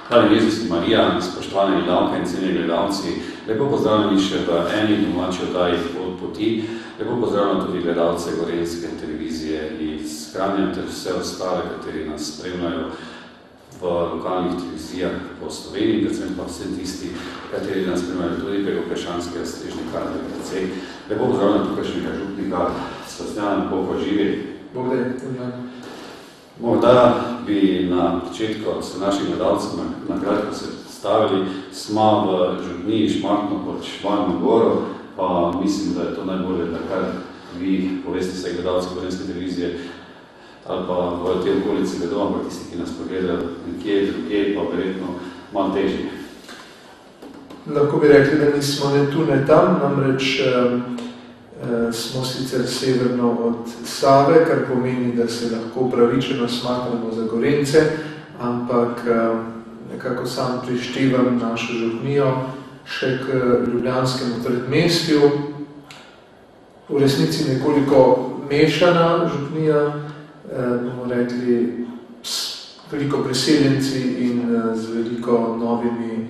Hvala Jezus in Marija, spoštovane gledalke in cenjeni gledalci. Lepo pozdravljeni še v eni domači oddaji Od poti. Lepo pozdravljam tudi gledalce Gorenjske televizije iz Kranja ter vse ostale, kateri nas spremljajo v lokalnih televizijah po Sloveniji, predvsem pa vse tisti, kateri nas spremljajo tudi preko Kršanskega strežnika RTC. Lepo pozdravljam tukajšnjega župnika Sebastiana, Bog pa živi. Bog da je. Morda bi na začetku se naših gledalcev nakratko se predstavili. Smo v Župniji Šmartno pod Šmarno goro, pa mislim, da je to najbolje, da kar vi poveste se gledalci Gorenjske televizije ali pa v te okolici vedo, ampak tisti, ki nas pogledajo nekje, drugje, pa verjetno malo težje. Lahko bi rekli, da nismo ne tu, ne tam, namreč smo sicer severno od Save, kar pomeni, da se lahko pravičeno smatramo za Gorence, ampak nekako sam prištevam našo župnijo še k ljubljanskemu predmestju. V resnici nekoliko mešana župnija, bomo rekli, s veliko preseljenci in z veliko novimi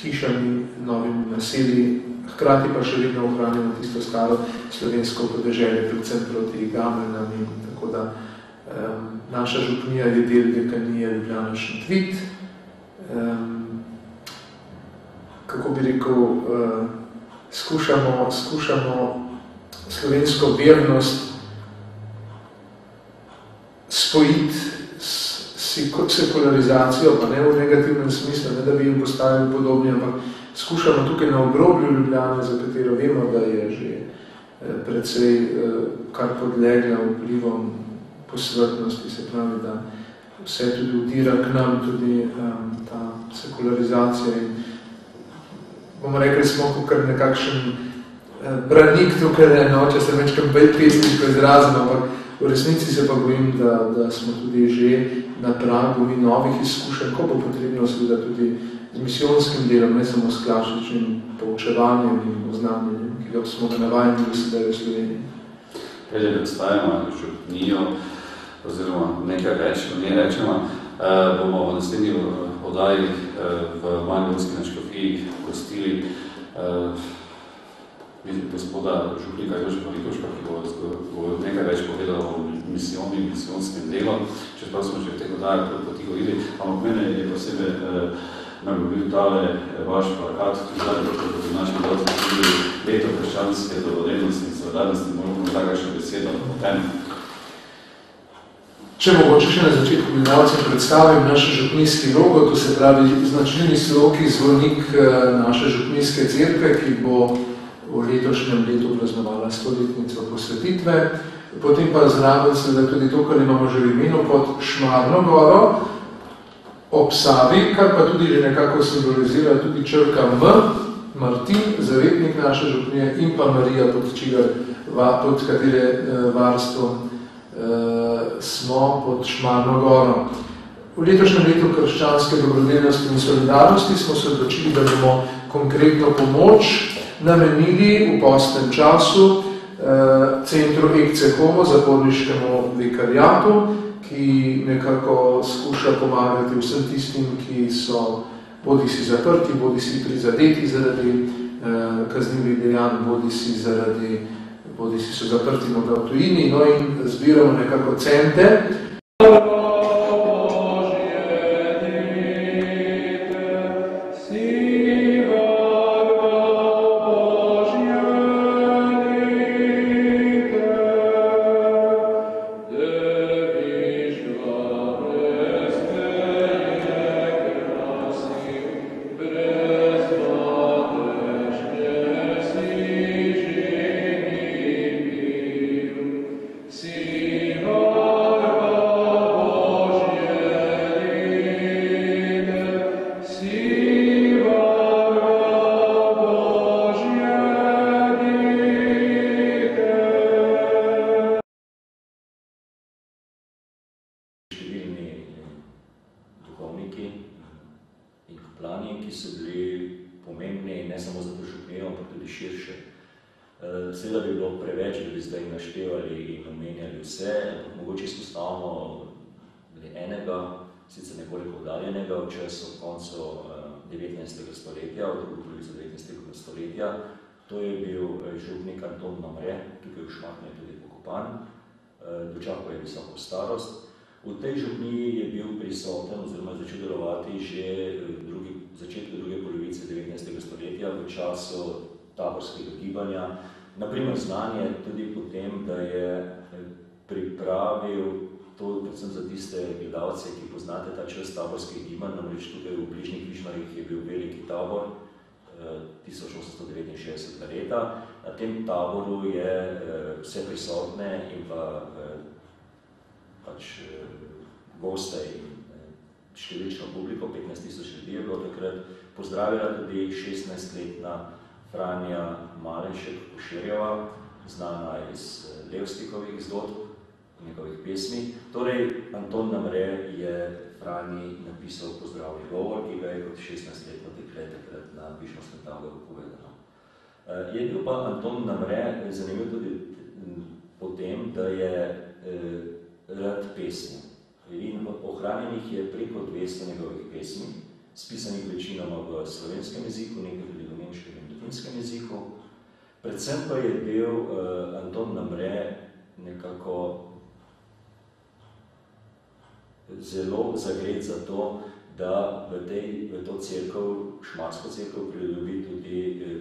hišami, novimi naselji. Hkrati pa še vedno ohranjamo tisto staro slovensko podeželje, predvsem proti Gameljnam in tako da naša župnija je del dekanije Ljubljana Šentvid. Kako bi rekel, skušamo slovensko vernost spojiti s sekularizacijo, pa ne v negativnem smislu, ne da bi jim postavili podobni, ampak skušamo tukaj na obrobju Ljubljane, za katero vemo, da je že precej kar podlegla vplivom posvrtnosti, se pravi, da vse tudi udira k nam, tudi ta sekularizacija. In bomo rekli, smo kar nekakšen branik tukaj, če se večkrat bolj pesniško izrazimo, ampak v resnici se pa bojim, da smo tudi že na pragu novih izkušenj, ko bo potrebno seveda tudi z misijonskim delom, ne samo s klasičnim poučevanjem in oznanjenjem, ki ga smo ga navajeni v sedaj v Sloveniji. Preden predstavimo župnijo, oziroma nekaj več, ne rečemo, bomo v naslednji oddaji v Mariborski nadškofiji gostili gospoda župnika Jožefa Likoška, ki bo nekaj več povedal o misijoni, misijonskem delu, čeprav smo že v teh oddajah poti govorili, ampak mene je posebej me bi bil tale vaš plakat, ki zadnji, da bi naši gledalci tudi leto krščanske dobrodelnosti in solidarnosti, moramo takšno besedo o tem. Če mogoče še na začetku gledalcem predstavim naš župnijski logo, to se pravi značilni sloki zvonik naše župnijske cerkve, ki bo v letošnjem letu praznovala 100-letnico posvetitve. Potem pa zraven seveda tudi to, kar imamo že v imenu pod Šmarno goro, ob Savi, kar pa tudi že nekako simbolizira tudi črka M, Martin, zavetnik naše župnije, in pa Marija, pod katere varstvo smo pod Šmarno goro. V letošnjem letu krščanske dobrodelnosti in solidarnosti smo se odločili, da bomo konkretno pomoč namenili v postnem času centru Ecce Homo, zaporniškemu vikarijatu, ki nekako skuša pomagati vsem tistim, ki so bodisi zaprti, bodisi prizadeti zaradi kaznivih dejanj, bodisi so zaprti v tujini, no in zbiramo nekako cente. Seveda bi bilo preveč, da bi zdaj naštevali in omenjali vse, mogoče izpostavimo enega sicer nekoliko oddaljenega v času koncu 19. stoletja, v drugo polovico 19. stoletja. To je bil župnik Anton Namre, tukaj v Šmartnu je tudi pokopan, dočakal je visoko starost. V tej župniji je bil prisoten oziroma začel delovati že v začetku druge polovice 19. stoletja v času taborskega gibanja. Naprimer, znan je tudi potem, da je pripravil, to predvsem za tiste gledalce, ki poznate ta čas taborskih gibanj, namreč tukaj v bližnjih Višnarjih je bil veliki tabor 1869 leta. Na tem taboru je vse prisotne in pač goste in številčno publiko, 15,000 ljudi je bilo takrat, pozdravila tudi 16-letna Franja Malenšek-Koširjeva, znana iz Levstikovih zgodb, njegovih pesmi. Torej, Anton Namre je Franji napisal pozdravni govor, ki ga je kot 16-letno dekle takrat na Višnjskem taboru povedano. Je bil pa Anton Namre zanimiv tudi po tem, da je rad pesmi. In ohranjenih je preko 200 njegovih pesmi, spisanih večinoma v slovenskem jeziku, nekaj tudi v nemškem in latinskem jeziku. Predvsem pa je bil Anton Namre nekako zelo zagret za to, da v to cerkev, šmarsko cerkev, pridobi tudi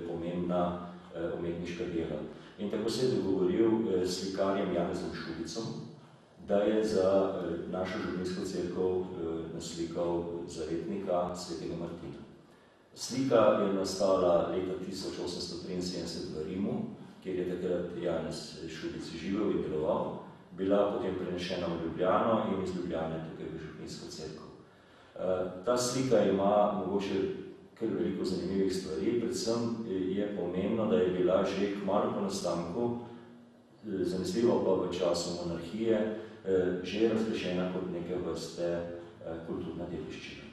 pomembna umetniška dela. In tako se je dogovoril s slikarjem Janezom Šubicom, da je za našo župnijsko cerkev naslikal zavetnika svetega Martina. Slika je nastala leta 1873 v Rimu, kjer je takrat Janez Šubic živel in deloval, bila potem prenešena v Ljubljano in iz Ljubljane tukaj v župnijsko cerkev. Ta slika ima mogoče kar veliko zanimivih stvari, predvsem je pomembno, da je bila že kmalu po nastanku, zanesljivo pa v času monarhije, že razglašena kot neke vrste kulturna dediščina.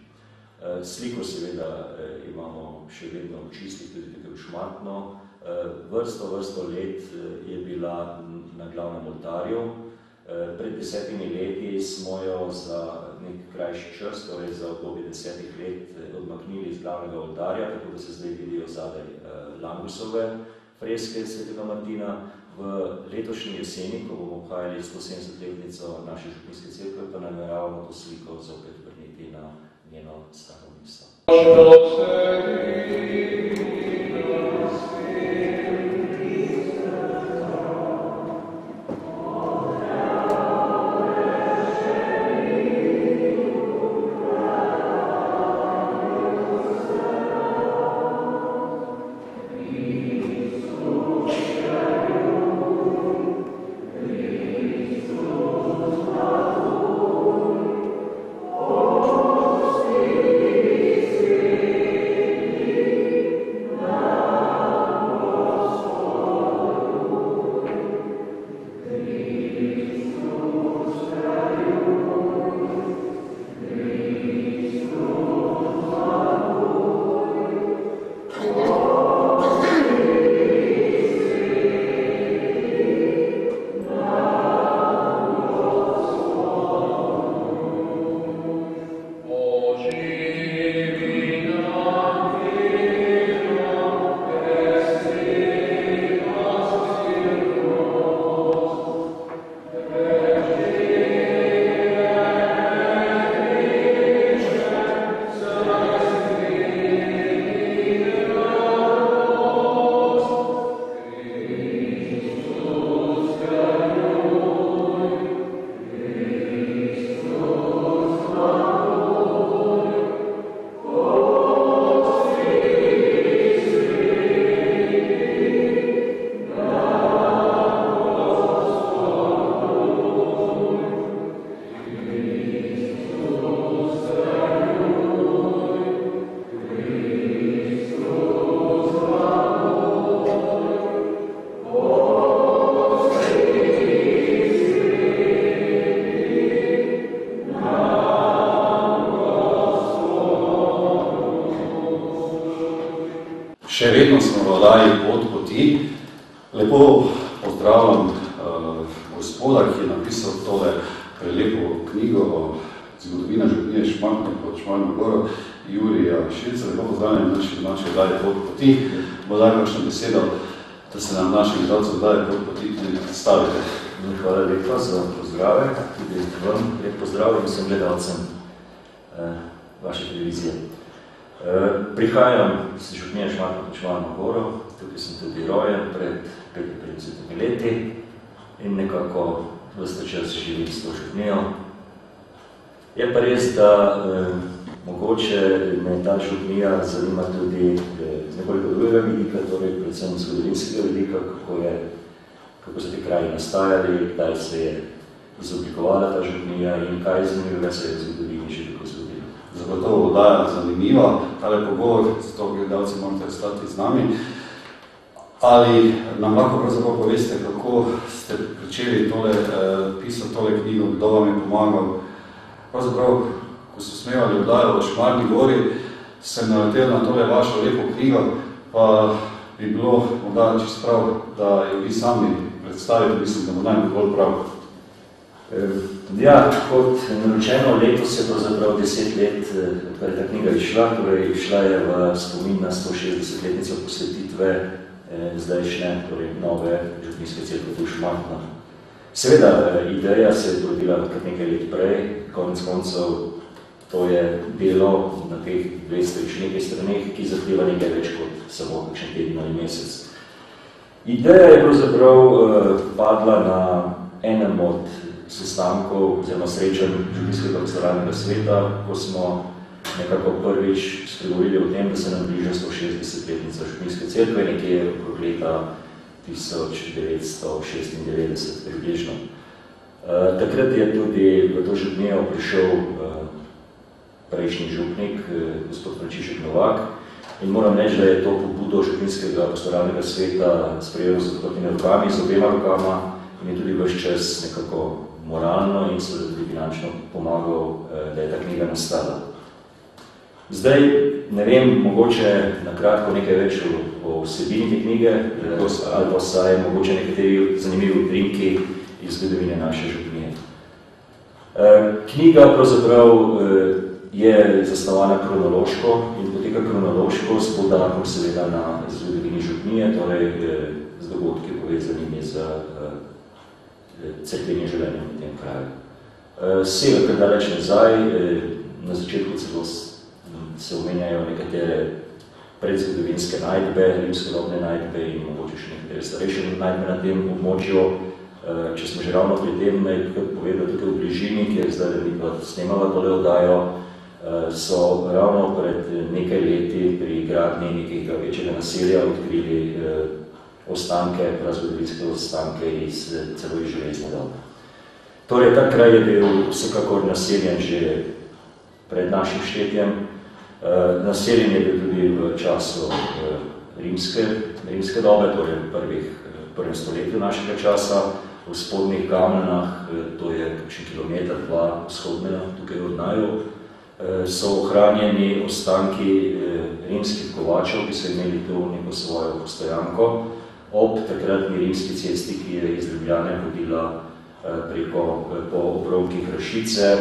Sliko seveda imamo še vedno v čistih, tudi tukaj v Šmartnu. Vrsto let je bila na glavnem oltarju. Pred 10 leti smo jo za nek krajši čas, torej za obdobje 10 let, odmaknili iz glavnega oltarja, tako da se zdaj vidijo zadaj Langusove freske svetega Martina. V letošnji jeseni, ko bomo obhajali 170-letnico naše župnijske cerkve, pa nameravamo to sliko zopet vrniti na njeno staro mesto. Še vedno smo v oddaji Pot poti. Lepo pozdravljam gospoda, ki je napisal tole prelepo knjigo o zgodovina župnije Šmartno pod Šmartno goro, Jurija Šilca, lepo pozdravljeni naši domači oddaji Pot poti. Bo daj kakšno besedo, da se nam našim gledalcem oddaji Pot poti tudi predstavite. Hvala lepa za pozdrave, tudi vam lep pozdrav in vsem gledalcem vaše televizije. Prihajam iz župnije Šmartno pod Šmartno goro, tukaj sem tudi rojen pred 55 leti in nekako vsta čas živim s to župnijo. Je pa res, da mogoče me ta župnija zanima tudi z nekoliko drugega vidika, torej predvsem zgodovinskega vidika, kako so te kraji nastajali, kdaj se je izoblikovala ta župnija in kaj zanimivega se je v zgodovini že tako zgodilo. Zagotovo oddaja zanimiva, tale pogovor, zato gledalci morate ostati z nami. Ali nam lahko pravzaprav poveste, kako ste pričeli pisati tole knjigo, kdo vam je pomagal? Pravzaprav, ko so smevali oddajo v Šmarni gori, sem naletel na tole vašo lepo knjigo, pa bi bilo morda čisto prav, da jo vi sami predstavite, mislim, da bo najbolj prav. Ja, kot naročeno, letos je pravzaprav 10 let, odkar je ta knjiga išla, torej išla je v spomin na 160-letnico posvetitve zdajšnje, torej nove župnijske cerkve v Šmartno. Seveda, ideja se je rodila kar nekaj let prej, konec koncev to je delo na teh 200 nekaj straneh, ki zahteva nekaj več kot samo kakšen teden ali mesec. Ideja je pravzaprav padla na enem od sestankov oziroma srečanj župnijskega pastoralnega sveta, ko smo nekako prvič spregovorili o tem, da se nam bliža 160-letnica župnijske cerkve, nekje okrog leta 1996 približno. Takrat je tudi v to župnijo prišel prejšnji župnik, gospod Frančišek Novak, in moram reči, da je to pobudo župnijskega pastoralnega sveta sprejel z odprtimi rokami, z obema rokama in je tudi ves čas nekako moralno in seveda tudi finančno pomagal, da je ta knjiga nastala. Zdaj, ne vem, mogoče na kratko nekaj več o vsebini te knjige, ali pa saj mogoče nekateri zanimivi utrinki iz zgodovine naše župnije. Knjiga pravzaprav je zasnovana kronološko in poteka kronološko s poudarkom seveda na zgodovini župnije, torej z dogodki povezanimi z cerkvenim življenjem v tem kraju. Sega kar daleč nazaj, na začetku celo se omenjajo nekatere predzgodovinske najdbe, rimskodobne najdbe in mogoče še nekatere starejše najdbe na tem območju. Če smo že ravno pri tem, naj povedal tukaj v bližini, kjer zdaj bi pa snemala tole oddajo, so ravno pred nekaj leti pri gradnji nekega večjega naselja odkrili ostanke, prazgodovinske ostanke iz celo iz železne dobe. Torej, ta kraj je bil vsekakor naseljen že pred našim štetjem. Naseljen je bil tudi v času rimske dobe, torej v prvem stoletju našega časa, v spodnjih Kamnah, to je kakšen kilometer, 2 vzhodne, tukaj od naju, so ohranjeni ostanki rimskih kovačev, ki so imeli tu neko svojo postojanko, ob takratni rimski cesti, ki je iz Ljubljane hodila po obronkih Rašice,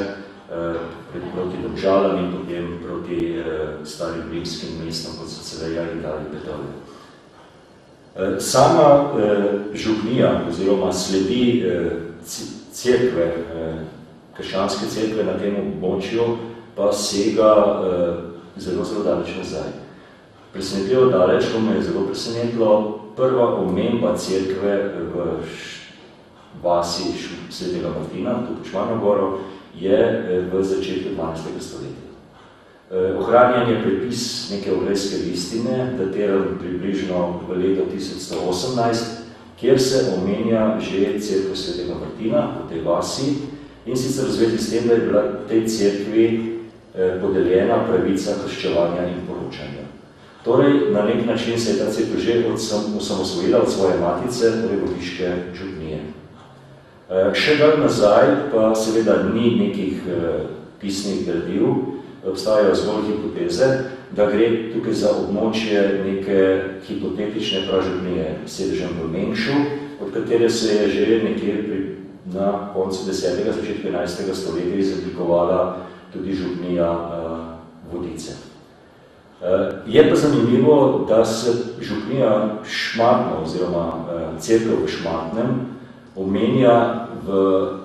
proti Domžalam in potem proti starim rimskim mestom, kot so Celeja in Dali Petove. Sama župnija oziroma sledi cerkve, krščanske cerkve na tem območju, pa sega zelo daleč nazaj. Presenetljivo daleč, ko me je zelo presenetilo, prva omemba cerkve v vasi Svetega Martina, tu pod Šmarno goro, je v začetku 12. stoletja. Ohranjen je prepis neke oglejske listine, datiran približno v leto 1118, kjer se omenja že cerkev Svetega Martina v tej vasi in sicer v zvezi s tem, da je bila tej cerkvi podeljena pravica krščevanja in poročanja. Torej, na nek način se je ta cerkev že osamosvojila od svoje matice, torej goriške župnije. Še dalj nazaj pa seveda ni nekih pisnih gradiv, obstajajo zgolj hipoteze, da gre tukaj za območje neke hipotetične pražupnije s sedežem v Mengšu, od katere se je že nekje na koncu 10. začetku 11. stoletja izoblikovala tudi župnija Vodice. Je pa zanimivo, da se župnija Šmartno oziroma cerkev v Šmartnem omenja v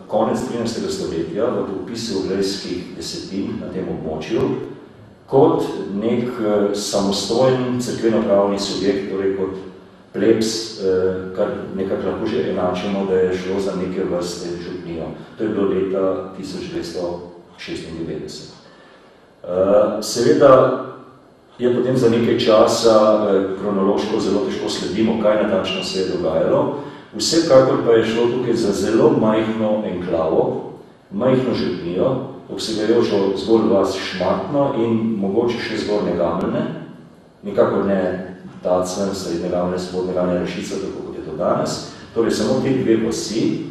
konec 13. stoletja v popisu Glejskih desetin na tem območju kot nek samostojen cerkveno-pravni subjekt, torej kot plebs, kar nekako lahko že enačimo, da je šlo za neke vrste župnijo. To je bilo leta 1296. Seveda je potem za nekaj časa kronološko zelo težko sledimo, kaj natančno se je dogajalo. Vsekakor pa je šlo tukaj za zelo majhno enklavo, majhno župnijo, obsegajočo zgolj vas Šmartno in mogoče še zgornje Gameljne, nikakor ne Tacen, Srednje Gameljne, Spodnje Gameljne, Rešica, tako kot je to danes, torej samo te dve vasi.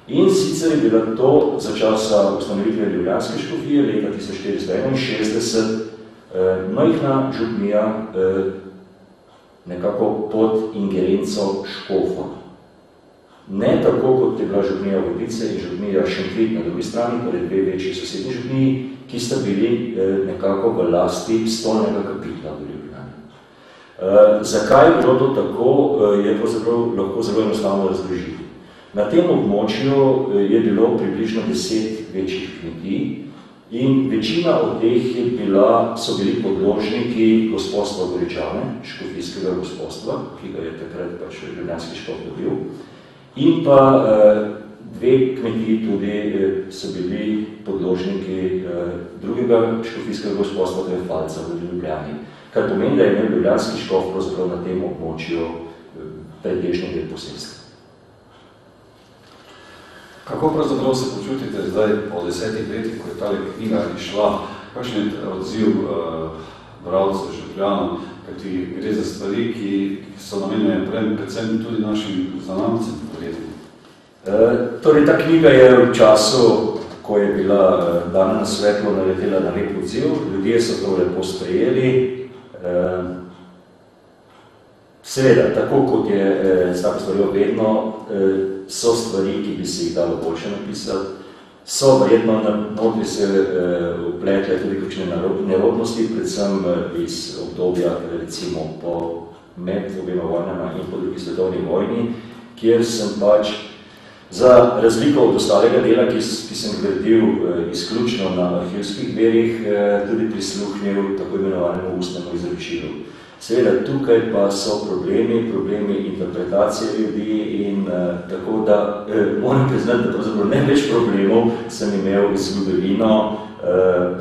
In sicer je bila to za časa ustanovitve Ljubljanske škofije leta 1461 majhna župnija nekako pod ingerenco škofov. Ne tako, kot je bila župnija Vodice in župnija Šentvid na drugi strani, torej dve večji sosednji župniji, ki sta bili nekako v lasti stolnega kapitla v Ljubljani. Zakaj je bilo to tako, je pravzaprav lahko zelo enostavno razložiti. Na tem območju je bilo približno 10 večjih kmetij in večina od teh so bili podložniki gospodstva Goričane, škofijskega gospodstva, ki ga je takrat pač ljubljanski škof dobil. In pa dve kmetiji tudi so bili podložniki drugega škofijskega gospodstva, to je Falca v Ljubljani. Kar pomeni, da je imel ljubljanski škof pravzaprav na tem območju pretežni del posestva. Kako pravzaprav se počutite zdaj po 10 letih, ko je ta knjiga išla, kakšen je odziv bralcev, Župljanov, kajti gre za stvari, ki so namenjene predvsem tudi našim zanamcem? Torej, ta knjiga je v času, ko je bila dana na svetlo, naletela na lep odziv, ljudje so to lepo sprejeli. Seveda, tako kot je s tako stvarjo vedno, so stvari, ki bi se jih dalo boljše napisati, so verjetno notri se vpletle tudi kakšne nerodnosti, predvsem iz obdobja, recimo med obema vojnama in po drugi svetovni vojni, kjer sem pač za razliko od ostalega dela, ki sem gradil izključno na arhivskih verih, tudi prisluhnil tako imenovanemu ustnemu izročilu. Seveda, tukaj pa so problemi interpretacije ljudi in tako da moram priznati, da pravzaprav ne več problemov sem imel z zgodovino,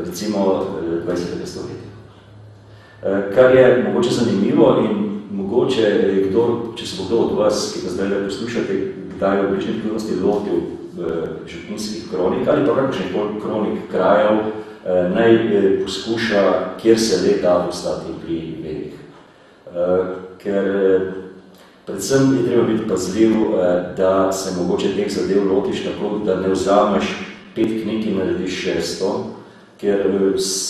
recimo 20. stoletja. Kar je mogoče zanimivo in mogoče, če se bo kdo od vas, ki pa zdaj poslušate, kdaj je v bližnji prihodnosti lotil župnijskih kronik ali pa kakšnih kronik krajev, naj poskuša, kjer se le da ostati pri verih. Ker predvsem je treba biti pazljiv, da se mogoče teh zadev lotiš tako, da ne vzameš 5 knjig in narediš 600, ker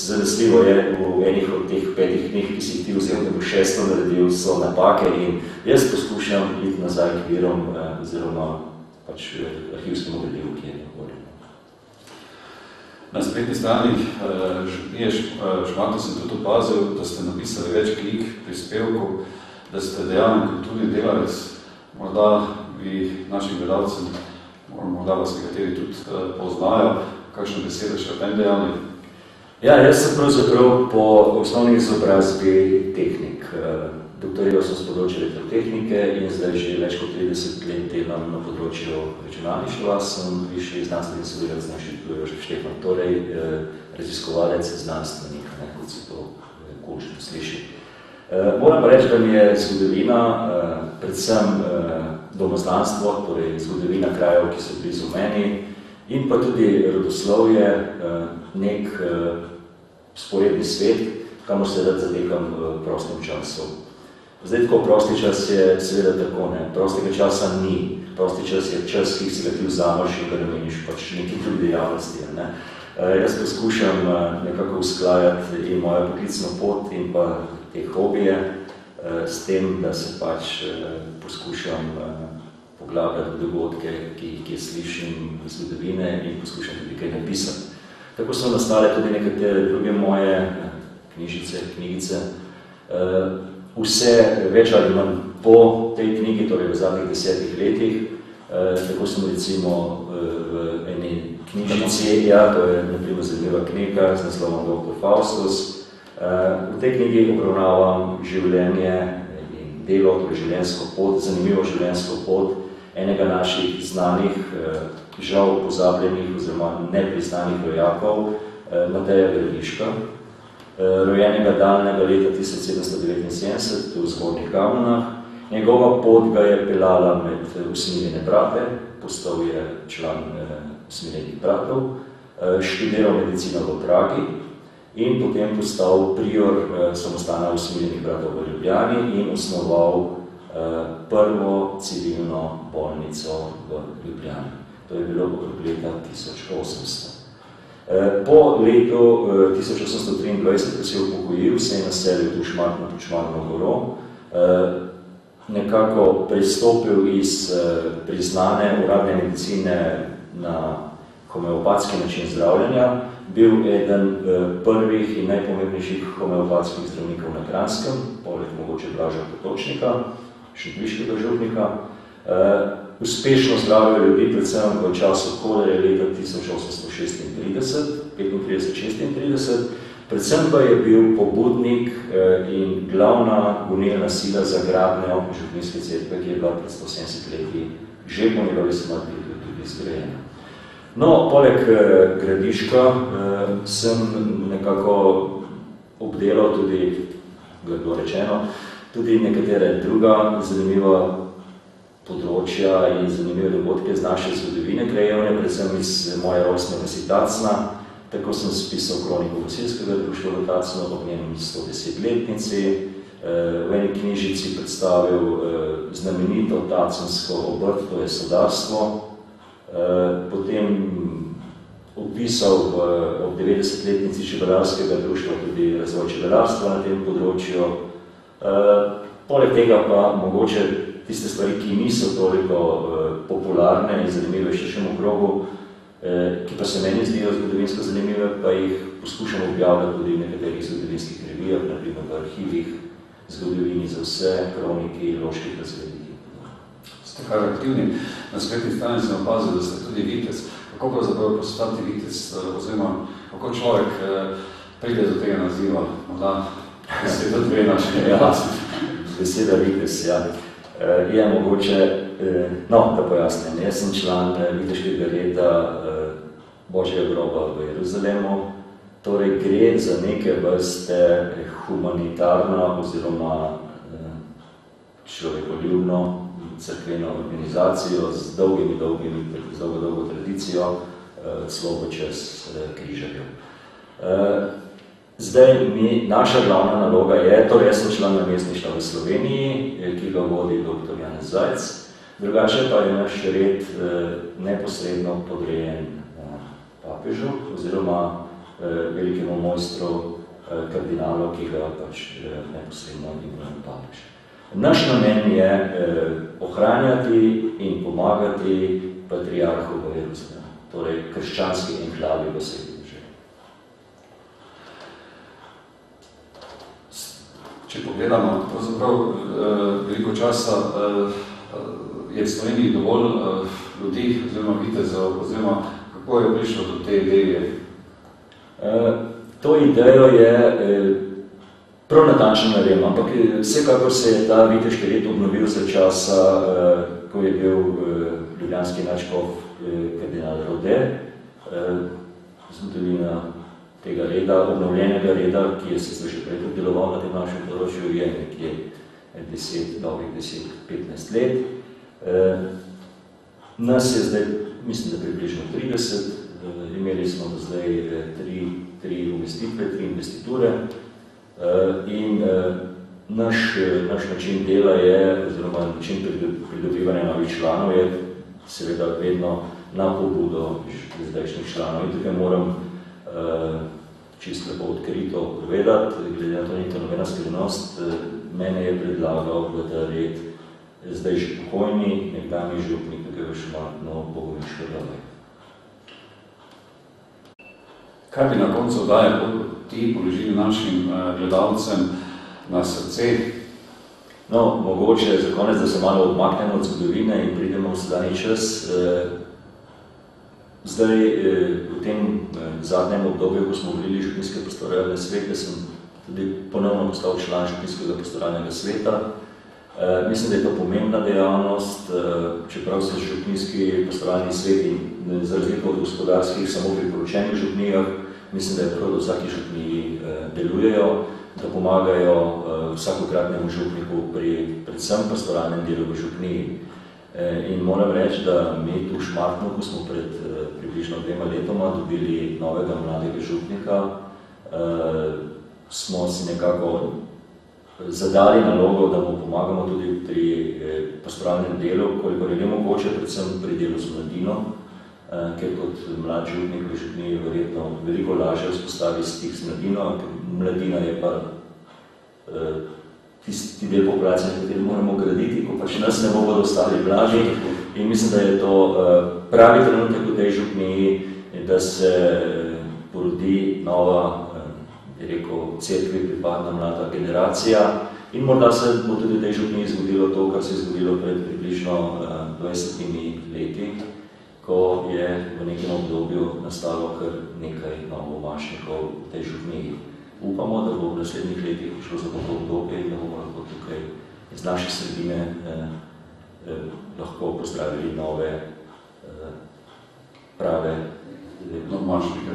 zanesljivo je v enih od teh 5 knjig, ki si jih ti vzel, da bo 600 naredil, so napake in jaz poskušam iti nazaj k virom oziroma pač arhivskemu gradivu, ki je navoljo. Na spletni strani župnije Šmartno sem tudi opazil, da ste napisali več knjig, prispevkov, da ste dejaven kulturni delavec. Morda bi našim gledalcem, morda vas nekateri tudi poznajo, kakšno besedo še o tem dejavni? Ja, jaz sem pravzaprav po osnovni izobrazbi tehnik. Doktoriral sem z področja elektrotehnike in zdaj že več kot 30 let delam na področju računalništva. Sem višji znanstveni sodelavec na Inštitutu Jožef Štefan, torej raziskovalec, znanstvenik, kot se to končno sliši. Moram pa reči, da mi je zgodovina, predvsem domoslanstvo, torej zgodovina krajev, ki so blizu meni, in pa tudi rodoslovje, nek sporedni svet, kamor se rad zatekam v prostem času. Zdaj, tako prosti čas je seveda tako, ne. Prostega časa ni. Prosti čas je čas, ki si ga ti vzameš in ga nameniš pač neki drugi dejavnosti. Ne. Jaz poskušam nekako usklajati in mojo poklicno pot in pa te hobije s tem, da se pač poskušam po poglabljati dogodke, ki jih slišim v zgodovine in poskušam tudi kaj napisati. Tako so nastale tudi nekatere druge moje knjigice. Vse več ali manj po tej knjigi, torej v zadnjih 10 letih, tako sem recimo v eni knjižnici, to je naprimer zanimiva knjiga z naslovom Dr. Faustus. V tej knjigi obravnavam življenje in delo, torej življenjsko pot, zanimivo življenjsko pot enega naših znanih, žal pozabljenih oziroma nepriznanih rojakov, Mateja Gradiška, rojenega daljnega leta 1779 v Zgornjih Gamonah. Njegova pot ga je pelala med usmiljene brate, postal je član usmiljenih bratov, študiral medicino v Pragi in potem postal prior samostana usmiljenih bratov v Ljubljani in osnoval prvo civilno bolnico v Ljubljani. To je bilo okrog leta 1800. Po letu 1823, ko se je upokojil, se je naselil v Šmartno pod Šmartno goro, nekako pristopil iz priznane uradne medicine na homeopatski način zdravljenja, bil eden prvih in najpomembnejših homeopatskih zdravnikov na Kranjskem, poleg mogoče Blaža Potočnika, šentviškega župnika. Uspešno zdravil ljudi, predvsem v času kolere leta 1835-36, predvsem pa je bil pobudnik in glavna gonilna sila za gradnjo župnijske cerkve, ki je bila pred 170 leti že po njegovi smrti tudi zgrajena. No, poleg Gradiška sem nekako obdelal tudi, grdo rečeno, tudi nekatere druga zanimiva področja in zanimive dogodke z naše zgodovine krajevne, predvsem iz moje rojstne vasi Tacna. Tako sem spisal kroniko Gasilskega društva v Tacnu ob njenem 110-letnici, v eni knjižici predstavil znamenito tacnsko obrt, to je sodarstvo, potem opisal ob 90-letnici čebelarskega društva tudi razvoj čebelarstva na tem področju. Poleg tega pa mogoče tiste stvari, ki niso toliko popularne in zanimive v širšem okrogu, ki pa se meni zdijo zgodovinsko zanimive, pa jih poskušam objavljati tudi v nekaterih zgodovinskih revijah, naprimer v arhivih, zgodovini za vse, kroniki, loških razgledih. Ste kar aktivni. Na spletni strani sem opazil, da ste tudi vitec. Kako pravzaprav postati vitec, oziroma kako človek pride do tega naziva? Morda beseda dve naše glasne. Beseda vitec, ja. Je mogoče, no, da pojasnim, jaz sem član viteškega reda Božjega groba v Jeruzalemu, torej gre za neke vrste humanitarno oziroma človekoljubno cerkveno organizacijo z dolgo tradicijo, celo čez križarjev. Zdaj, naša glavna naloga je, torej jaz sem član namestništva v Sloveniji, ki ga vodi dr. Janez Zajc, drugače pa je naš red neposredno podrejen papežu oziroma velikemu mojstru kardinalu, ki ga pač neposredno imenuje papež. Naš namen je ohranjati in pomagati patriarhu v Jeruzalemu, torej krščanski enklavi v svetu. Če pogledamo, pravzaprav veliko časa je v Sloveniji dovolj ljudi, oziroma vitezov, oziroma kako je prišlo do te ideje? To idejo je prav natančno ne vem, ampak vsekakor se je ta viteški red obnovil za časa, ko je bil ljubljanski nadškof kardinal Rode, zgodovina tega reda, obnovljenega reda, ki je se že prej deloval na tem našem področju, je nekje 10-15 let. Nas je zdaj, mislim, da približno 30, imeli smo do zdaj tri umestitve, 3 investiture in naš način dela je, oziroma način pridobivanja novih članov je seveda vedno na pobudo zdajšnjih članov. In tukaj moram čisto lepo odkrito povedati, glede na to ni to nobena skrivnost, mene je predlagal v ta red zdaj že pokojni, nekdanji župnik v Šmartno, Bogomil Škodovej. Kaj bi na koncu daje ti položili našim gledalcem na srce? No, mogoče za konec, da se malo odmaknemo od zgodovine in pridemo v sedanji čas. Zdaj, v tem zadnjem obdobju, ko smo volili Župnijske pastoralne svete, sem tudi ponovno postal član Župnijskega pastoralnega sveta. Mislim, da je to pomembna dejavnost, čeprav se župnijski pastoralni sveti za razliko od gospodarskih samo pri poročenih župnijah, mislim, da je prav, da vsaki župniji delujejo, da pomagajo vsakokratnemu župniku pri predvsem pastoralnem delu v župniji. In moram reči, da mi tu v Šmartnu, ko smo pred približno 2 letoma dobili novega mladega župnika, smo si nekako zadali nalogo, da mu pomagamo tudi pri pastoralnem delu, kolikor je mogoče, predvsem pri delu z mladino, ker kot mlad župnik v župniji verjetno veliko lažje vzpostavi stik z mladino, ker mladina je pa tisti del populacije, na kateri moramo graditi, ko pač nas ne bodo ostali blažji. In mislim, da je to pravi trenutek v tej župniji, da se porodi nova, je rekel, cerkvi pripadna mlada generacija. In morda se bo tudi v tej župniji zgodilo to, kar se je zgodilo pred približno 20 leti, ko je v nekem obdobju nastalo kar nekaj novomašnikov v tej župniji. Upamo, da bo v naslednjih letih šlo za to obdobje in da bomo lahko tukaj iz naše sredine lahko pozdravili nove prave novomašnike.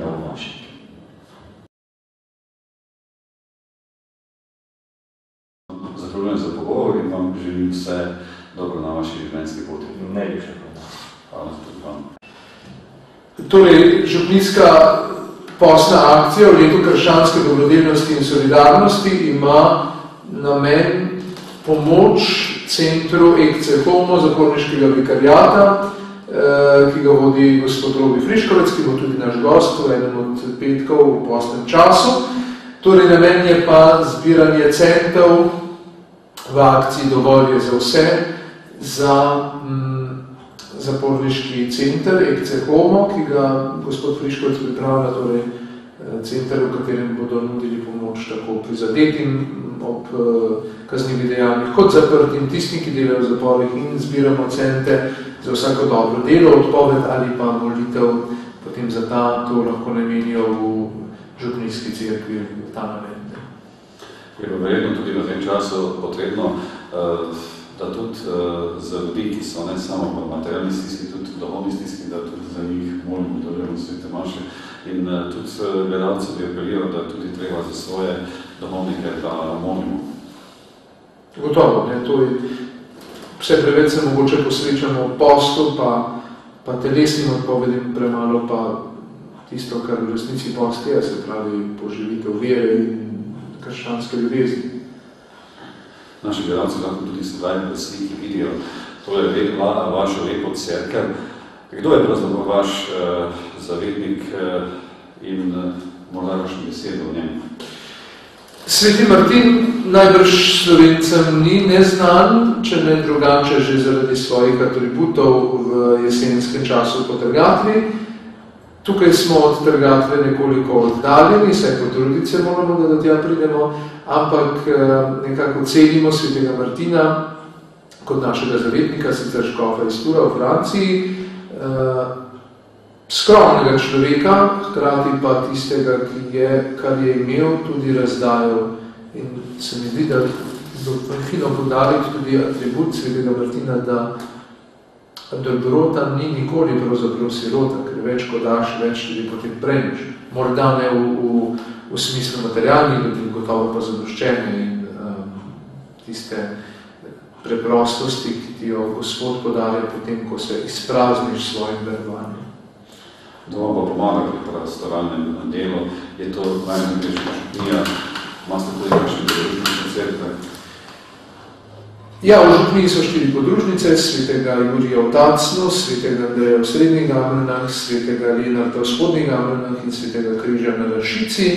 Zahvaljujem za pogovor in vam želim vse dobro na vaši življenjski poti. Najlepša hvala. Torej, župnijska posna akcija v letu krščanske dobrodelnosti in solidarnosti ima namen pomoč centru EKC Homo zaporniškega vikarijata, ki ga vodi gospod Robi Friškovec, ki bo tudi naš gost v enem od petkov v posnem času. Torej, namen je pa zbiranje centov v akciji Dovolj je za vse za zaporniški center EKC Homo, ki ga gospod Friškovec pripravlja, torej center, v katerem bodo nudili pomoč tako prizadetim ob kaznivih dejanjih, kot zaprtim tistim, ki delajo v zaporih, in zbiramo cente za vsako dobro delo, odpoved ali pa molitev, potem za to lahko namenijo v župnijski cerkvi v ta namen. Je pa verjetno tudi v tem času potrebno, da tudi za ljudi, ki so ne samo materialni stiski, tudi duhovni stiski, da tudi za njih molimo, dolujemo svete maše. In tudi gledalci bi apeliral, da tudi treba za svoje duhovnike, da molimo. Gotovo, ne, to je vse preveč se mogoče posvečamo postu, pa telesnim odpovedim, premalo pa tisto, kar v resnici post je, se pravi poživitev vere in krščanske ljubezni. Naši gledalci lahko tudi sedaj v sliki vidijo tole vašo lepo cerkev. Kdo je pravzaprav vaš zavetnik in morda kakšno besedo o njem? Sveti Martin najbrž Slovencem ni neznan, če ne drugače že zaradi svojih atributov v jesenskem času po Trgatvi. Tukaj smo od Trgatve nekoliko oddaljeni, saj po trudice moramo, da tja pridemo, ampak nekako cenimo svetega Martina kot našega zavetnika, sicer škofa iz Tura v Franciji, skromnega človeka, hkrati pa tistega, kar je imel, tudi razdajal. In se mi zdi, da fino podariti tudi atribut svetega Martina, da dobrota ni nikoli pravzaprav sirota, ker več ko daš, več tudi potem prejmeš. Morda ne v smislu materialnih ljudi, gotovo pa zadoščenje in tiste preprostosti, ki ti jo Gospod podarja potem, ko se izprazniš svojim verovanjem. Da vam pa pomaga pri pastoralnem delu, je to najmejša župnija, imate tudi kakšne podružnične cerkve? Ja, v župniji so 4 podružnice, svetega Jurija v Tacnu, svetega Andreja v Srednjih Gameljnah, svetega Lenarta v Spodnjih Gameljnah in svetega Križa na Vršici,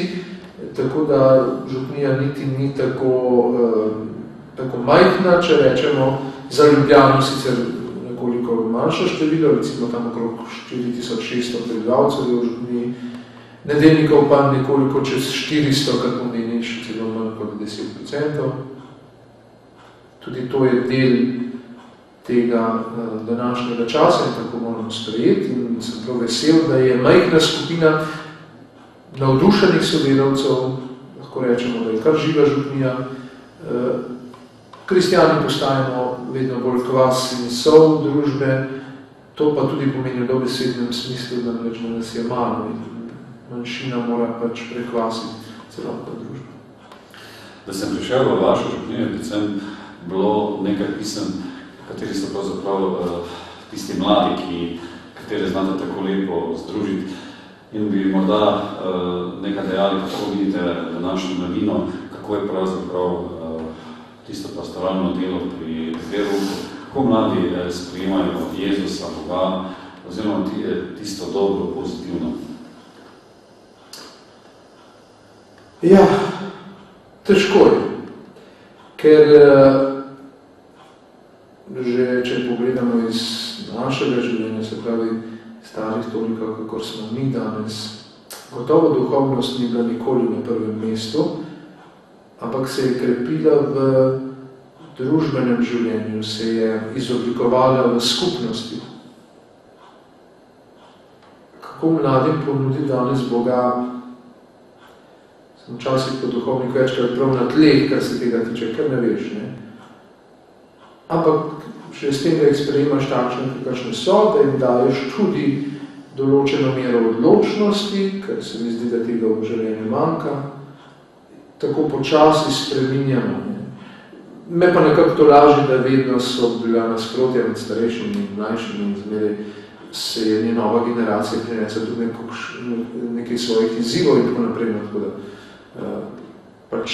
tako da župnija niti ni tako majhna, če rečemo, za Ljubljano sicer nekoliko manjše število, recimo tam okrog 4600 prebivalcev je v župniji, nedeljnikov pa nekoliko čez 400, kar pomeni še celo manj kot 10%. Tudi to je del tega današnjega časa in tako moramo sprejeti in sem prav vesel, da je majhna skupina navdušenih sodelavcev, lahko rečemo, da je kar živa župnija. Kristjani postajamo vedno bolj kvas in sol družbe, to pa tudi pomeni v dobesednem smislu, da nas je malo in manjšina mora pač prekvasiti celotno družbo. Da sem prišel v vašo župnijo, predvsem bilo nekaj pisem, kateri so pravzaprav tisti mladi, kateri znate tako lepo združiti in bi morda nekaj dejali, kako vidite današnjo mladino, kako je pravzaprav tisto pastoralno delo pri verouku, kako mladi sprejemajo Jezusa, Boga, oziroma tisto dobro, pozitivno. Ja, težko je, ker že, če pogledamo iz našega življenja, se pravi starih toliko, kakor smo mi danes, gotovo duhovnost ni bila nikoli na prvem mestu, ampak se je krepila v družbenem življenju, se je izoblikovala v skupnosti. Kako mladim ponudi danes Boga? Sem včasih po duhovniku večkrat prav na tleh, kar se tega tiče, kar ne veš, ne? Ampak še s tem, da jih sprejemaš takšne, kakšne so, da jim daješ tudi določeno mero odločnosti, ker se mi zdi, da tega v življenju manjka, tako počasi spreminjamo. Me pa nekako to laži, da vedno so bila nasprotja med starejšimi in mlajšimi in zmeraj se je nova generacija prinesla tudi nekaj svojih izzivov in tako naprej, tako da pač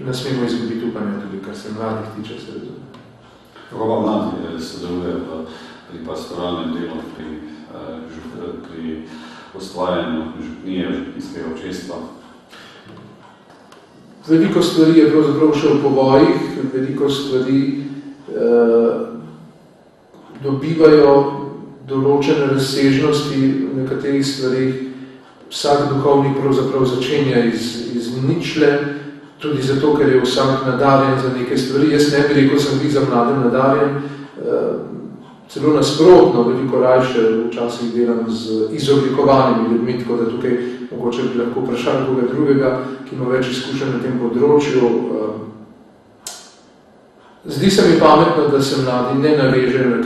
ne smemo izgubiti upanja tudi, kar se mladih tiče, se razume. Kako pa mladi sodeluje pri pastoralnem delu, pri ustvarjanju župnije, župnijskega občestva? Veliko stvari je pravzaprav še v povojih, veliko stvari dobivajo določene razsežnosti, v nekaterih stvarih vsak duhovnik pravzaprav začenja iz ničle, tudi zato, ker je vsak nadarjen za neke stvari. Jaz ne bi rekel, sem bil za mlade nadarjen, celo nasprotno, veliko rajše včasih delam z izoblikovanimi ljudmi, tako da tukaj mogoče bi lahko vprašali koga drugega, ki ima več izkušenj na tem področju. Zdi se mi pametno, da se mladi ne navežejo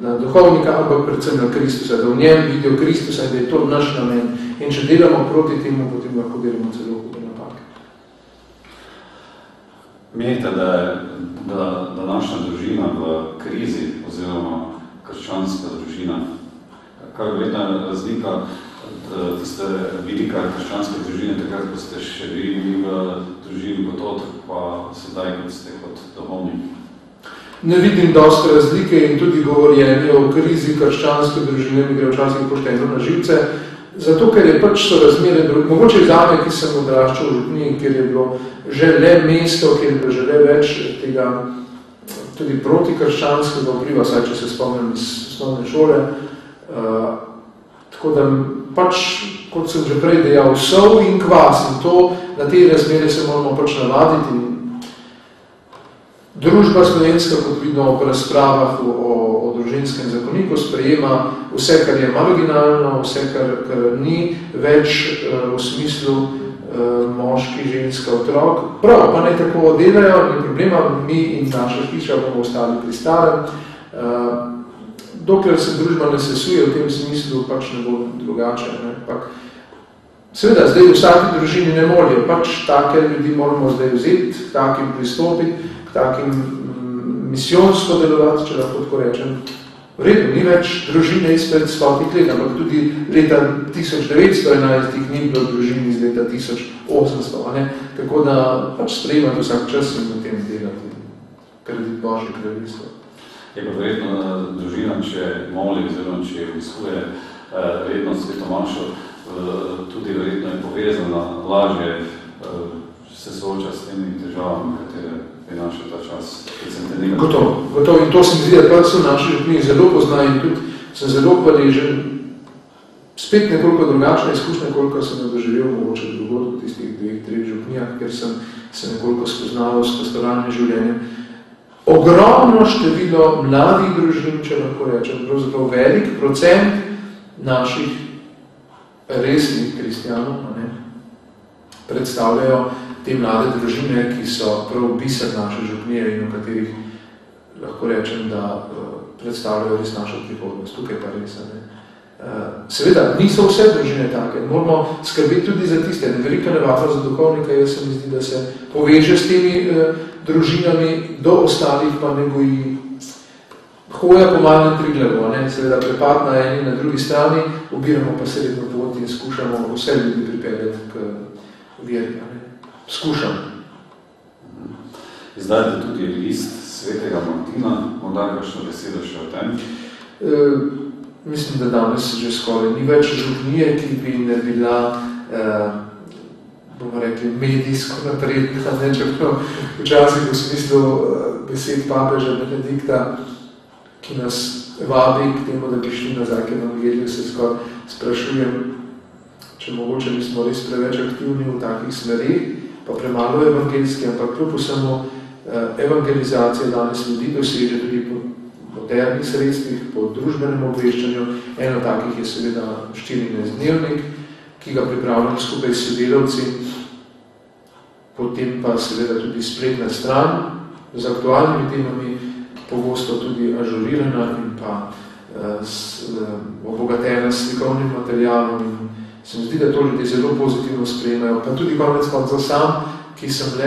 na duhovnika, ampak predvsem na Kristusa, da v njem vidijo Kristusa in da je to naš namen. In če delamo proti temu, potem lahko delamo celo hude napake. Menite, da je današnja družina v krizi, oziroma krščanska družina, kar verjetno je razlika tiste vidika krščanske družine, takrat, ko ste še bili v družini kot otrok, pa sedaj, kot ste kot duhovnik? Ne vidim dosti razlike in tudi govorjenje o krizi krščanske družine mi gre včasih pošteno na živce, zato ker je pač so razmere druge. Mogoče zame, ki sem odraščal v župniji, kjer je bilo že le mesto, kjer je bilo že le več tega tudi protikrščanskega vpliva, saj če se spomnim iz osnovne šole. Tako da pač, kot sem že prej dejal, sol in kvas in to, na te razmere se moramo pač navaditi. Družba slovenska, kot vidno v razpravah o družinskem zakoniku, sprejema vse, kar je marginalno, vse, kar ni več v smislu moški, ženska, otrok. Prav, pa naj tako delajo, ni problema, mi in naša hiša bomo ostali pri starem. Dokler se družba ne sesuje v tem smislu, pač ne bo drugače. Seveda, zdaj v vsaki družini ne morajo, pač take ljudi moramo zdaj vzeti, k takim pristopiti, k takim misijonsko delovati, če lahko tako rečem. V redu, ni več družine izpred 100 let, ampak tudi leta 1911 ni bilo družin iz leta 1800, ne? Tako da pač sprejemati vsak čas in v tem delati, kredit Božje kraljestvo. Je pa verjetno družina, če moli, oziroma če obiskuje redno svetomašo, tudi verjetno je povezana lažje s se sooča s temi težavami, katere prinaša ta čas? Gotovo. In to se mi zdi, da so naši župniji zelo poznajo in tudi sem zelo hvaležen. Spet nekoliko drugačna izkušnja, koliko sem doživel mogoče drugod v tistih 2-3 župnijah, ker sem se nekoliko spoznal s pastoralnim življenjem. Ogromno število mladih družin, če lahko rečem, pravzaprav velik procent naših resnih kristijanov predstavljajo te mlade družine, ki so prav biser naše župnije in v katerih lahko rečem, da predstavljajo res našo prihodnost. Tukaj pa res. Seveda, niso vse družine take. Moramo skrbeti tudi za tiste. Velika nevarnost za duhovnika, jaz se mi zdi, da se poveže s temi družinami, do ostalih pa ne goji hoja po malem Triglavu. Seveda, prepad na eni na drugi strani, obiramo pa sredno pot in skušamo vse ljudi pripeljati k veri. Skušamo. Zdaj je tudi list svetega Martina, morda kakšno besedo še o tem? Mislim, da danes že skoraj ni več župnije, ki bi ne bila, bomo rekli, medijsko napredna, čeprav včasih v smislu besed papeža Benedikta, ki nas vabi k temu, da bi šli nazaj k evangeliju, se skoraj sprašujem, če mogoče nismo res preveč aktivni v takih smerih, pa premalo evangeljski, ampak kljub vsemu evangelizacija danes ljudi doseže tudi po modernih sredstvih, po družbenem obveščanju. Eno takih je seveda 14-dnevnik, ki ga pripravljamo skupaj s sodelavci, potem pa seveda tudi spletna stran z aktualnimi temami, pogosto tudi ažurirana in pa obogatena s slikovnim materialom. In se mi zdi, da to ljudje zelo pozitivno sprejemajo. Pa tudi konec koncev sam, ki sem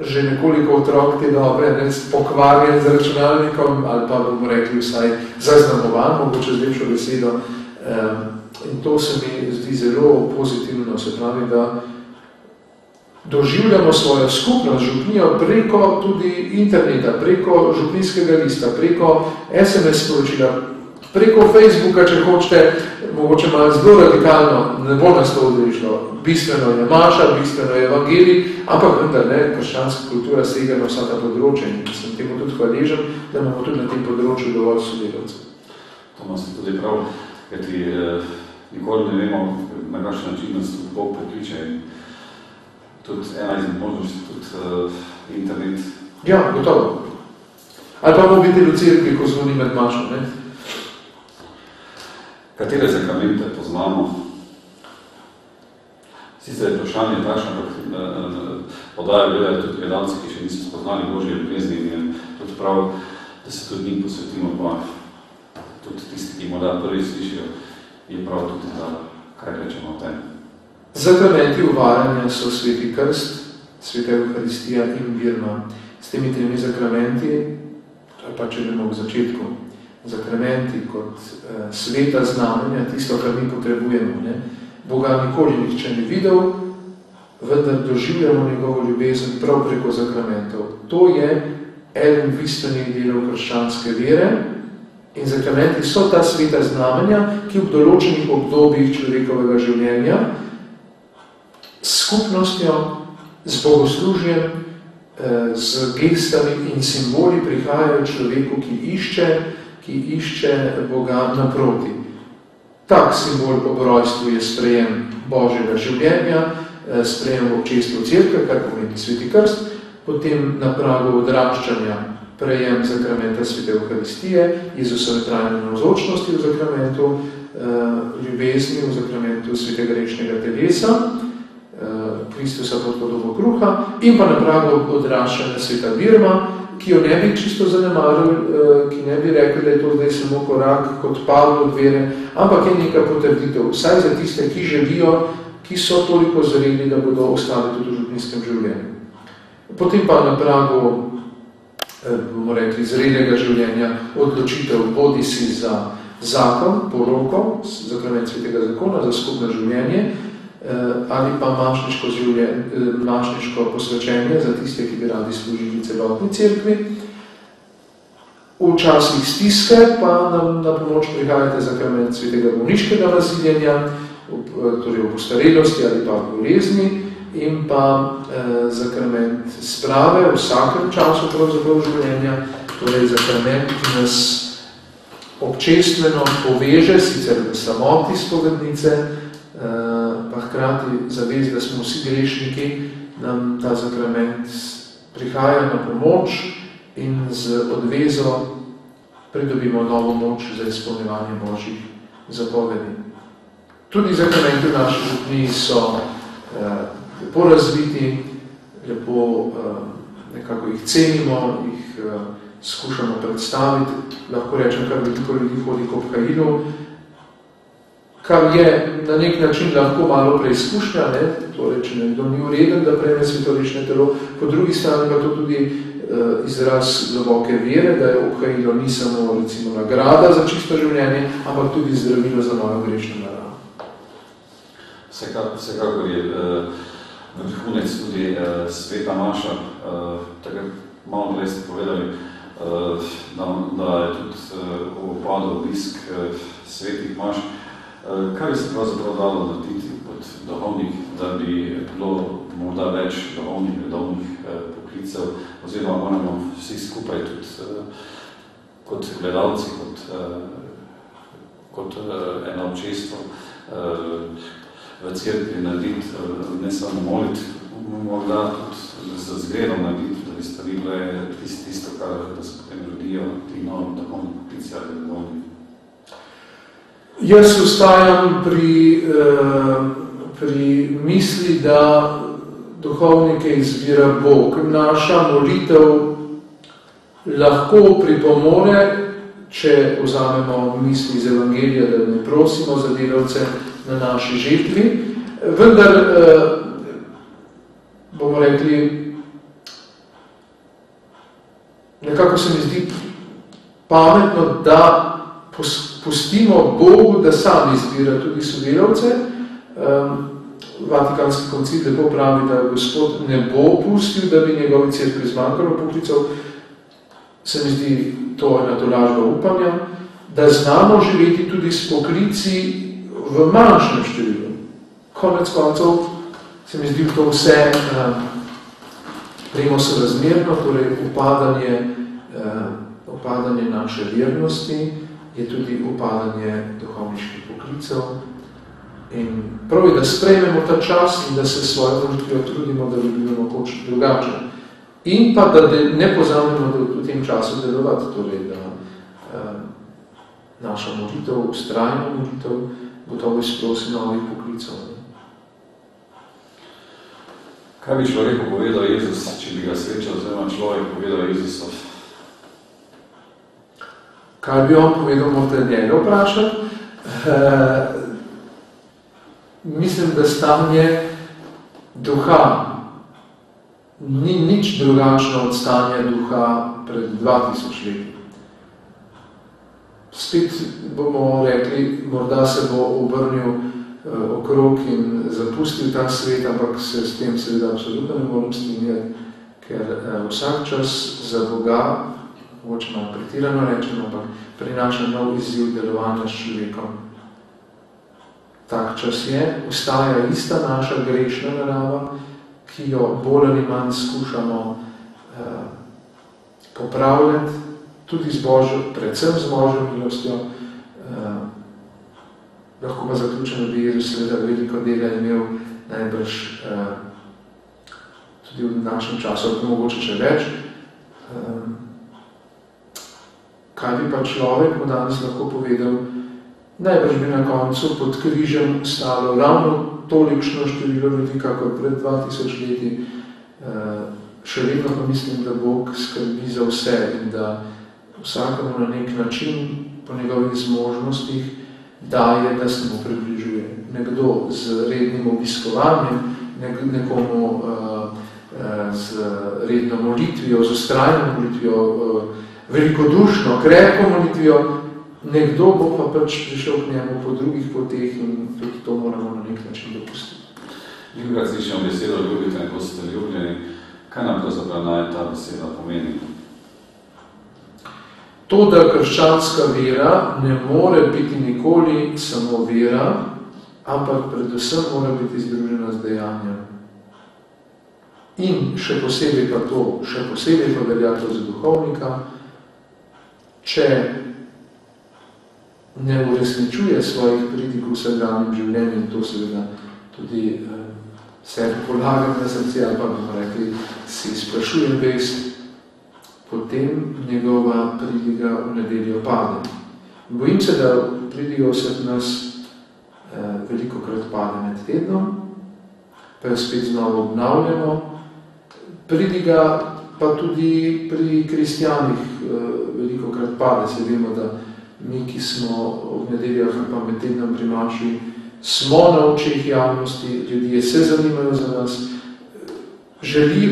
že nekoliko otrok te dobre, pokvarjen z računalnikom ali pa bomo rekli vsaj zaznamovan, mogoče z lepšo besedo. In to se mi zdi zelo pozitivno, se pravi, da doživljamo svojo skupnost župnijo preko tudi interneta, preko župnijskega lista, preko SMS sporočila, preko Facebooka, če hočete, mogoče malo zelo radikalno, ne bo nas to odrešlo. Bistveno je maša, bistveno je evangelij, ampak vendar ne, krščanska kultura sega na vsa ta področja in sem temu tudi hvaležen, da imamo tudi na tem področju dovolj sodelavcev. To imate tudi prav, kajti nikoli ne vemo, na kakšen način nas Bog prekliče in tudi ena izmed možnosti, tudi internet. Ja, gotovo. Ali pa mobitel v cerkvi, ko zvoni med mašo, ne? Katere zakramente poznamo? Sicer je vprašanje takšno, podajo gledajo tudi gledalci, ki še niso spoznali Božje ljubezni in je tudi prav, da se tudi njim posvetimo, pa tudi tisti, ki morda prvi slišijo, je prav tudi, da kaj rečemo o tem. Zakramenti uvajanja so sveti krst, sveta Euharistija in birma. S temi tremi zakramenti, pa če gremo v začetku, zakramenti kot sveta znamenja, tisto, kar mi potrebujemo. Boga nikoli nihče ne videl, vendar doživljamo njegovo ljubezen prav preko zakramentov. To je eden bistvenih delov krščanske vere in zakramenti so ta sveta znamenja, ki v določenih obdobjih človekovega življenja s skupnostjo, z bogoslužjem, z gestami in simboli prihajajo človeku, ki išče Boga naproti. Tak simbol ob rojstvu je sprejem Božjega življenja, sprejem v občestvu cerkve, kar pomeni sveti krst, potem na pragu odraščanja prejem zakramenta svete Euharistije, Jezusove trajne navzočnosti v zakramentu, ljubezni v zakramentu svetega rečnega telesa, Kristusa pod podobo kruha in pa na pragu odraščanja sveta birma, ki jo ne bi čisto zanemaril, ki ne bi rekel, da je to zdaj samo korak kot pad od vere, ampak je neka potrditev, vsaj za tiste, ki želijo, ki so toliko zreli, da bodo ostali tudi v župnijskem življenju. Potem pa na pragu, bomo rekli, zrelega življenja odločitev bodi si za zakon, poroko, zakrament svetega zakona, za skupno življenje, ali pa mašniško posvečenje za tiste, ki bi radi služili celotni cerkvi. V časih stiske pa nam na pomoč prihajate zakrament svetega bolniškega naziljenja, torej v postarelosti ali pa v bolezni, in pa zakrament sprave v vsakem času pravzaprav življenja, torej zakrament, ki nas občestveno poveže, sicer v samoti spovednice, pa hkrati zavez, da smo vsi grešniki, nam ta zakrament prihaja na pomoč in z odvezo pridobimo novo moč za izpolnjevanje Božjih zapovedi. Tudi zakramenti v naši župniji so lepo razviti, lepo nekako jih cenimo, jih skušamo predstaviti. Lahko rečem, kar veliko ljudi hodi k obhajilu, kar je na nek način lahko malo preizkušnja, torej, če nekdo ni ureden, da prejme svetovečne telo, po drugi strani pa to tudi izraz globoke vere, da je obhajilo ni samo recimo nagrada za čisto življenje, ampak tudi zdravilo za mojo grešno naravo. Vsekakor je vrhunec tudi sveta maša, takrat malo prej ste povedali, da je tudi v upadu obisk svetih maš. Kaj bi se pravzaprav dalo narediti kot duhovnik, da bi bilo morda več duhovnih poklicev, oziroma moramo vsi skupaj tudi kot gledalci, kot eno občestvo v cerkvi narediti, ne samo moliti, morda tudi z zgledom narediti, da bi stvari bile tisto, kar da se potem rodijo ti novi duhovni poklici ali duhovni. Jaz ostajam pri misli, da duhovnike izbira Bog. Naša molitev lahko pripomore, če vzamemo misli iz Evangelija, da ne prosimo za delavce na naši žetvi, vendar bomo rekli, nekako se mi zdi pametno, da pustimo Bogu, da sam izbira tudi sodelavce. Vatikanski koncil lepo pravi, da Gospod ne bo pustil, da bi njegovi cerkvi zmanjkalo poklicev. Se mi zdi to ena tolažba upanja, da znamo živeti tudi s poklici v manjšem številu. Konec koncev se mi zdi to vse sorazmerno, torej upadanje naše vernosti je tudi upadanje duhovniških poklicev. In prav je, da sprejmemo ta čas in da se svojo molitvijo trudimo, da bi bilo mogoče drugače. In pa, da ne pozabimo v tem času delovati, torej, da naša molitev, vztrajna molitev, gotovo izprosi novih poklicev. Kaj bi človeku povedal Jezus, če bi ga srečal, oziroma človek povedal Jezusov? Kaj bi on povedal, morate njega vprašati? Mislim, da stanje duha ni nič drugačno od stanja duha pred 2000 leti. Spet bomo rekli, morda se bo obrnil okrog in zapustil ta svet, ampak se s tem seveda absolutno ne moram strinjati, ker vsak čas za Boga, mogoče malo pretirano rečem, ampak prinaša nov izziv delovanja s človekom. Tak čas je, ostaja ista naša grešna narava, ki jo bolj ali manj skušamo popravljati, tudi z Božjo, predvsem z Božjo milostjo. Lahko pa zaključeno bi Jezus seveda veliko dela imel, najbrž tudi v našem času, ali mogoče še več. Kaj bi pa človek mu danes lahko povedal? Najbrž bi na koncu pod križem stalo ravno tolikšno število ljudi, kakor pred 2000 leti. Še vedno pa mislim, da Bog skrbi za vse in da vsakemu na nek način po njegovih zmožnostih daje, da se mu približuje. Nekdo z rednim obiskovanjem, nekomu z redno molitvijo, z vztrajno molitvijo, velikodušno, krepko molitvijo, nekdo bo pa pač prišel k njemu po drugih poteh in tudi to moramo na nek način dopustiti. Ljubkrat slišamo besedo ljubite, ko ste ljubljeni. Kaj nam pravzaprav naj ta beseda pomeni? To, da krščanska vera ne more biti nikoli samo vera, ampak predvsem mora biti združena z dejanjem. In še posebej pa velja to za duhovnika, če ne uresničuje svojih pridig v vsakdanjem življenju, to seveda tudi se polagam na srce, ali pa bomo rekli, si sprašujem vest, potem njegova pridiga v nedeljo pade. Bojim se, da pridiga vseh nas velikokrat pade med tednom, pa jo spet znova obnavljamo. Pridiga pa tudi pri kristijanih velikokrat pade. Se vemo, da mi, ki smo v nedeljah ali pa med tednom pri maši, smo na očeh javnosti, ljudje se zanimajo za nas,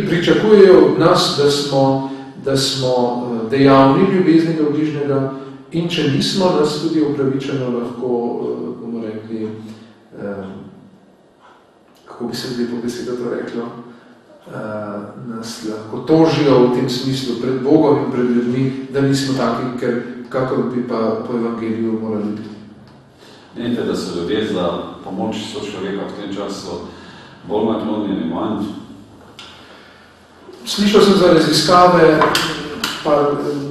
pričakujejo od nas, da smo dejavni ljubezni do bližnjega, in če nismo, nas tudi upravičeno lahko, bomo rekli, kako bi se zdaj po besedo to reklo, nas lahko tožijo v tem smislu pred Bogom in pred ljudmi, da nismo taki, kakor bi pa po evangeliju morali biti. Menite, da so ljudje za pomoč sočloveka v tem času bolj naklonjeni, manj? Slišal sem za raziskave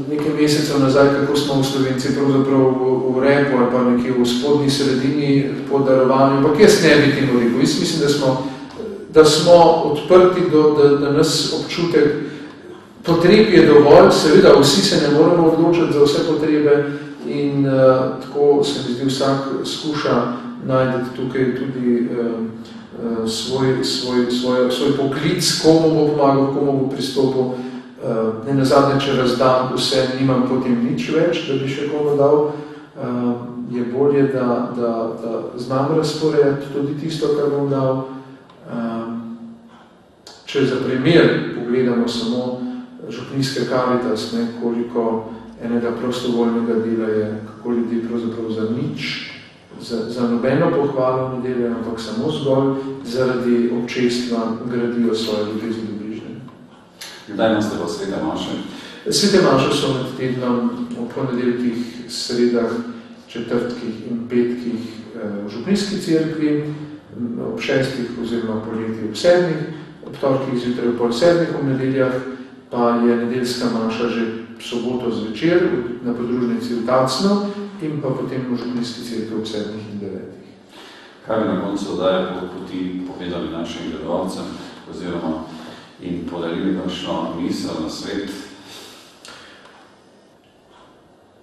nekaj mesecev nazaj, kako smo v Slovenci pravzaprav v repu ali pa nekje v spodnji sredini po darovanju, ampak jaz ne bi temu rekel. Jaz mislim, da smo odprti, da nas občutek potreb je dovolj, seveda vsi se ne moramo odločiti za vse potrebe in tako se mi zdi vsak skuša najti tukaj tudi svoj poklic, komu bo pomagal, komu bo pristopil. Ne nazadnje, če razdam vse, nimam potem nič več, da bi še komu dal. Je bolje, da znam razporejati tudi tisto, kar bom dal. Če za primer pogledamo samo župnijske Karitas, koliko enega prostovoljnega dela je, kako ljudi pravzaprav za nič, za nobeno pohvalo v nedeljo, ampak samo zgolj zaradi občestva gradijo svoje ljubezni do bližnjega. Kdaj imate pa svete maše? Svete maše so med tednom v ponedeljkih, sredah, četrtkih in petkih v župnijski cerkvi, ob 6. oziroma poleti ob 7. ob torkih zjutraj ob 6:30, v nedeljah pa je nedeljska maša že soboto zvečer na podružnici v Tacno in pa potem v župnijski cerkvi ob 7. in 9. Kaj bi na koncu daje po poti povedali našim gledovalcem oziroma in podarili kakšno misel na svet?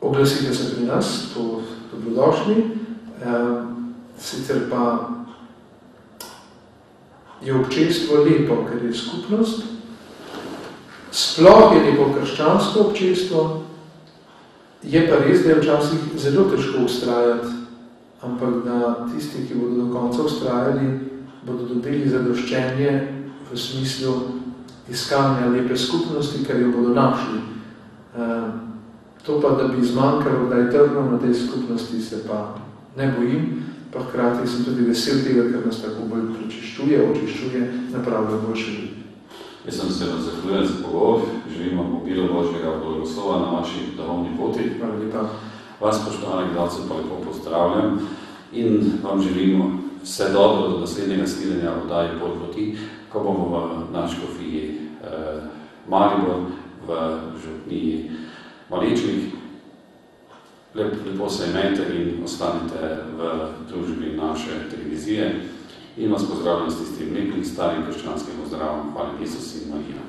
Oglasite se pri nas, to dobrodošli. Sicer pa je občestvo lepo, ker je skupnost. Sploh je lepo krščansko občestvo. Je pa res, da je včasih zelo težko ustrajati, ampak da tisti, ki bodo do konca ustrajali, bodo dobili zadoščenje v smislu iskanja lepe skupnosti, ker jo bodo našli. To pa, da bi zmanjkalo, da je trdno na tej skupnosti, se pa ne bojim, pa hkrati sem tudi vesel tega, ker nas tako bolj očiščuje, napravlja boljše ljudi. Jaz sem se zahvaljujem za pogovor, želim vam obilo Božjega blagoslova na vaši duhovni poti. Hvala lepa. Vas, spoštovani gledalci, pa lepo pozdravljam in vam želimo vse dobro do naslednjega snidenja v oddaji Pot poti, ko bomo v nadškofiji Maribor v župniji Malečnik. Lepo se imejte in ostanite v družbi naše televizije in vas pozdravljam s tistim lepim, starim krščanskim pozdravom. Hvala Isus in Marija.